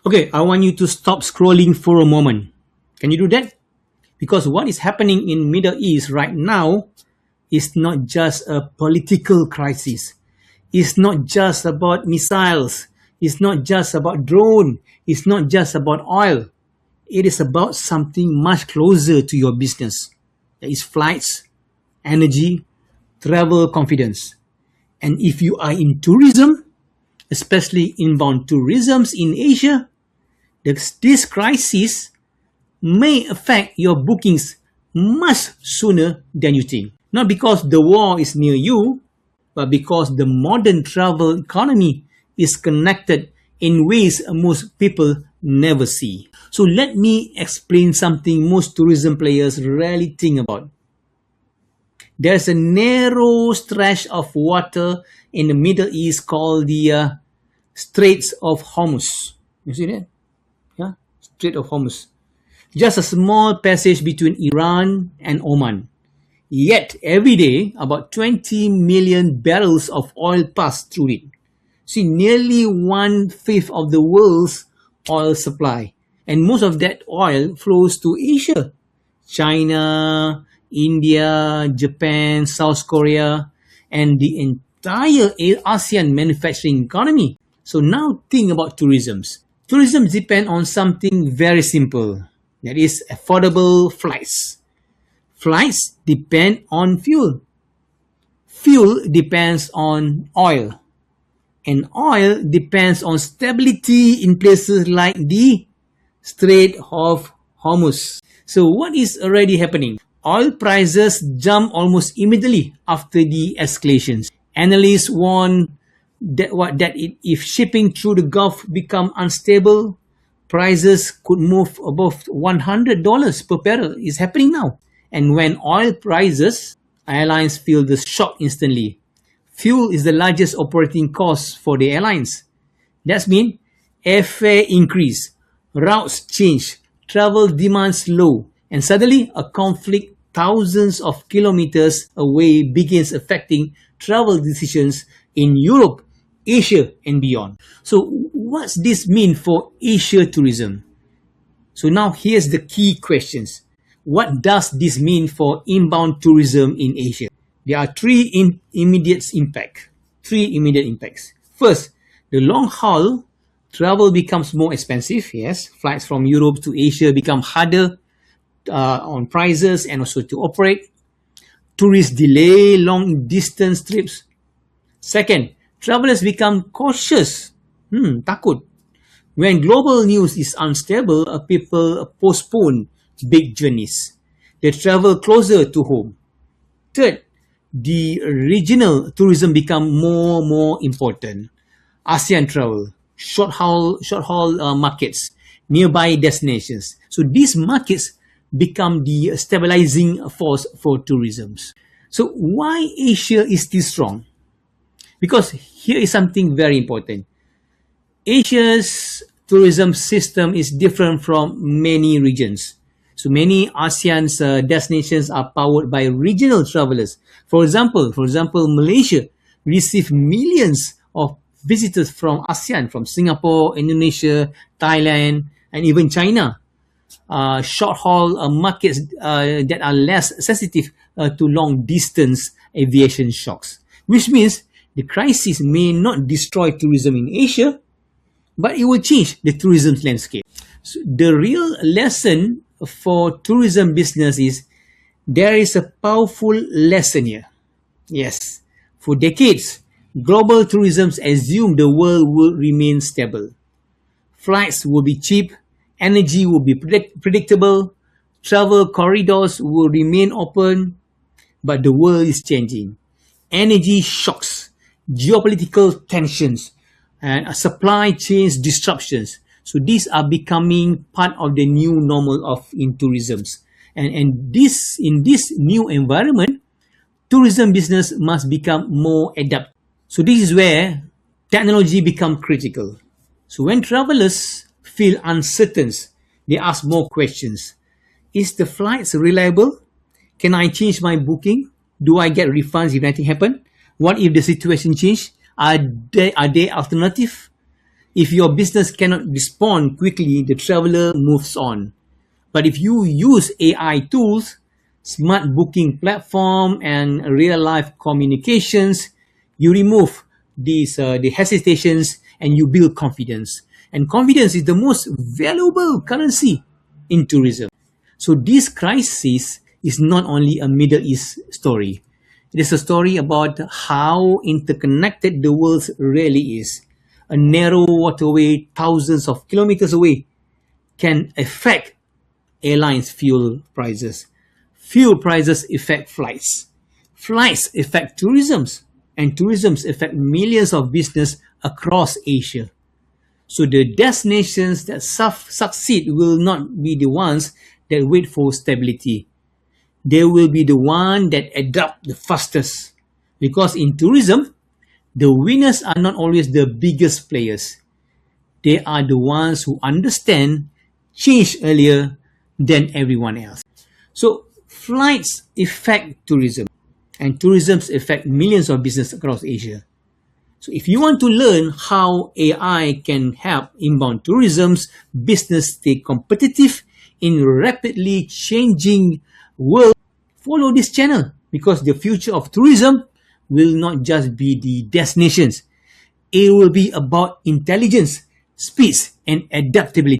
Okay, I want you to stop scrolling for a moment. Can you do that? Because what is happening in Middle East right now is not just a political crisis. It's not just about missiles. It's not just about drone. It's not just about oil. It is about something much closer to your business. That is flights, energy, travel confidence. And if you are in tourism, especially inbound tourism in Asia, this crisis may affect your bookings much sooner than you think. Not because the war is near you, but because the modern travel economy is connected in ways most people never see. So let me explain something most tourism players rarely think about. There's a narrow stretch of water in the Middle East called the Straits of Hormuz. You see that? Yeah, Strait of Hormuz. Just a small passage between Iran and Oman. Yet, every day, about 20 million barrels of oil pass through it. See, nearly 1/5 of the world's oil supply. And most of that oil flows to Asia. China, India, Japan, South Korea, and the entire ASEAN manufacturing economy. So now think about tourism. Tourism depends on something very simple. That is affordable flights. Flights depend on fuel. Fuel depends on oil. And oil depends on stability in places like the Strait of Hormuz. So what is already happening? Oil prices jump almost immediately after the escalations. Analysts warn that if shipping through the Gulf become unstable, prices could move above $100 per barrel. It's happening now. And when oil rises, airlines feel the shock instantly. Fuel is the largest operating cost for the airlines. That means airfare increase, routes change, travel demand slow, and suddenly a conflict thousands of kilometers away begins affecting travel decisions in Europe, Asia, and beyond. So what's this mean for Asia tourism? So now here's the key questions. What does this mean for inbound tourism in Asia? There are three immediate impacts. First, the long haul travel becomes more expensive. Yes, flights from Europe to Asia become harder on prices and also to operate. Tourists delay long distance trips. Second, travelers become cautious. Takut. When global news is unstable, people postpone big journeys. They travel closer to home. Third, the regional tourism become more important. ASEAN travel, short haul markets, nearby destinations. So these markets become the stabilizing force for tourism. So why Asia is still strong? Because here is something very important. Asia's tourism system is different from many regions. So many ASEAN's destinations are powered by regional travelers. For example, Malaysia receives millions of visitors from ASEAN, from Singapore, Indonesia, Thailand, and even China. Short-haul markets that are less sensitive to long-distance aviation shocks. Which means the crisis may not destroy tourism in Asia, but it will change the tourism landscape. So the real lesson for tourism business is there is a powerful lesson here. Yes, for decades, global tourism assumed the world will remain stable. Flights will be cheap, energy will be predictable, travel corridors will remain open, but the world is changing. Energy shocks, geopolitical tensions, and supply chain disruptions. So these are becoming part of the new normal in tourism. And in this new environment, tourism business must become more adaptive. So this is where technology becomes critical. So when travelers feel uncertain, they ask more questions. Is the flights reliable? Can I change my booking? Do I get refunds if anything happens? What if the situation changes? Are there alternatives? If your business cannot respond quickly, the traveler moves on. But if you use AI tools, smart booking platform, and real-life communications, you remove the hesitations and you build confidence. And confidence is the most valuable currency in tourism. So this crisis is not only a Middle East story. It is a story about how interconnected the world really is. A narrow waterway thousands of kilometers away can affect airlines' fuel prices. Fuel prices affect flights. Flights affect tourism. And tourism affect millions of business across Asia. So the destinations that succeed will not be the ones that wait for stability. They will be the ones that adapt the fastest. Because in tourism, the winners are not always the biggest players. They are the ones who understand change earlier than everyone else. So flights affect tourism, and tourism affect millions of business across Asia. So if you want to learn how AI can help inbound tourism's business stay competitive in a rapidly changing world, follow this channel, because the future of tourism will not just be the destinations. It will be about intelligence, speed, and adaptability.